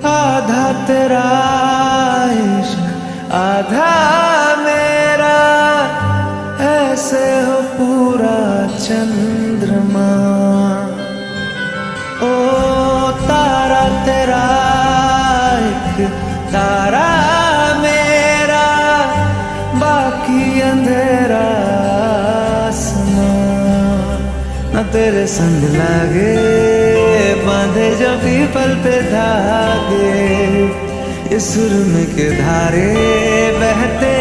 आधा तेरा इश्क आधा मेरा, ऐसे हो पूरा चंद्रमा। ओ तारा तेरा एक तारा मेरा, बाकी अंधेरा आसमां। न तेरे संग लागे बांधे जो पीपल पे धागे, इस सुरम के धारे बहते